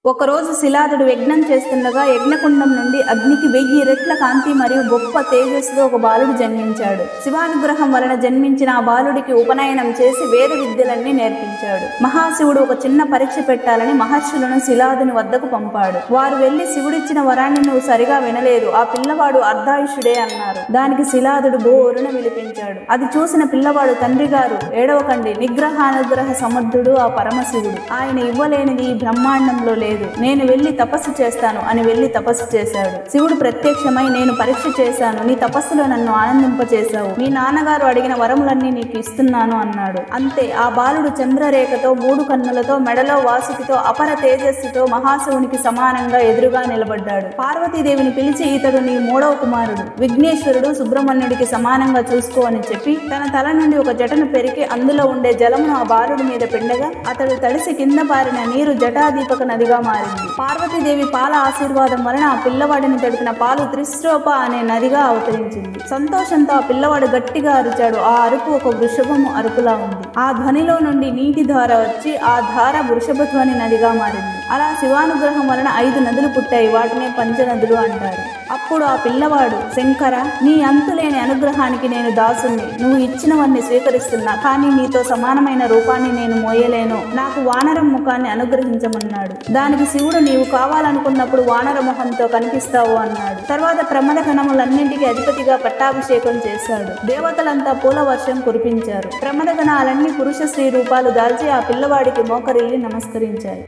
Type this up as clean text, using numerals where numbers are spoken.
ఒకరోజు శిలాదుడు యజ్ఞం చేస్తుండగా యజ్ఞకుండం నుండి అగ్నికి 1000 రెట్ల కాంతి మరియు గొప్ప తేజస్సుతో ఒక బాలుడు జన్మించాడు. శివానుగ్రహం వలన జన్మించిన ఆ బాలుడికి ఉపనయనం చేసి వేద విద్యలన్నీ నేర్పించాడు. మహాశివుడు ఒక చిన్న పరీక్ష పెట్టాలని మహర్షులను శిలాదుని వద్దకు పంపాడు. వారు వెళ్లి శివుడిచ్చిన వరాన్ని నువ్వు సరిగా వినలేదు, ఆ పిల్లవాడు అర్ధాయుషుడే అన్నారు. దానికి శిలాదుడు బోరున విలిపించాడు. అది చూసిన పిల్లవాడు, తండ్రి గారు ఏడవకండి, నిగ్రహానుగ్రహ సమర్థుడు ఆ పరమశివుడు, ఆయన ఇవ్వలేనిది ఈ బ్రహ్మాండంలో లేదు, నేను వెళ్లి తపస్సు చేస్తాను అని వెళ్లి తపస్సు చేశాడు. శివుడు ప్రత్యక్షమై, నేను పరీక్ష చేశాను, నీ తపస్సులో నన్ను ఆనందింపచేశావు, మీ నాన్నగారు అడిగిన వరములన్నీ నీకు ఇస్తున్నాను అన్నాడు. అంతే ఆ బాలుడు చంద్రరేఖతో 3 కన్నులతో మెడలో వాసుకితో అపర తేజస్సుతో మహాశివునికి సమానంగా ఎదురుగా నిలబడ్డాడు. పార్వతీదేవిని పిలిచి, ఇతడు నీ 3వ కుమారుడు, విఘ్నేశ్వరుడు, సుబ్రహ్మణ్యుడికి సమానంగా చూసుకో అని చెప్పి తన తల నుండి ఒక జటను పెరికి అందులో ఉండే జలమును ఆ బాలుడి మీద పిండగా అతడు తడిసి కింద పారిన నీరు జటాదీపక నదిగా మారింది. పార్వతీదేవి పాల ఆశీర్వాదం వలన ఆ పిల్లవాడిని తడిపిన పాలు త్రిశ్రోప అనే నదిగా అవతరించింది. సంతోషంతో ఆ పిల్లవాడు గట్టిగా అరిచాడు. ఆ అరుపు ఒక వృషభము అరుపులా ఉంది. ఆ ధ్వనిలో నుండి నీటి ధార వచ్చి ఆ ధార వృషభధ్వని నదిగా మారింది. అలా శివానుగ్రహం వలన 5 నదులు పుట్టాయి. వాటినే పంచనదులు అంటారు. అప్పుడు ఆ పిల్లవాడు, శంకర, నీ అంతులేని అనుగ్రహానికి నేను దాసుని, నువ్వు ఇచ్చినవన్నీ స్వీకరిస్తున్నా, కానీ నీతో సమానమైన రూపాన్ని నేను మోయలేను, నాకు వానరం ముఖాన్ని అనుగ్రహించమన్నాడు. దానికి శివుడు, నీవు కావాలనుకున్నప్పుడు వానర మొహంతో కనిపిస్తావు అన్నాడు. తర్వాత ప్రమద గణములన్నింటికి అధిపతిగా పట్టాభిషేకం చేశాడు. దేవతలంతా పూల వర్షం కురిపించారు. ప్రమద గణాలన్నీ పురుష స్త్రీ రూపాలు దాల్చి ఆ పిల్లవాడికి మోకరిల్లి నమస్కరించాయి.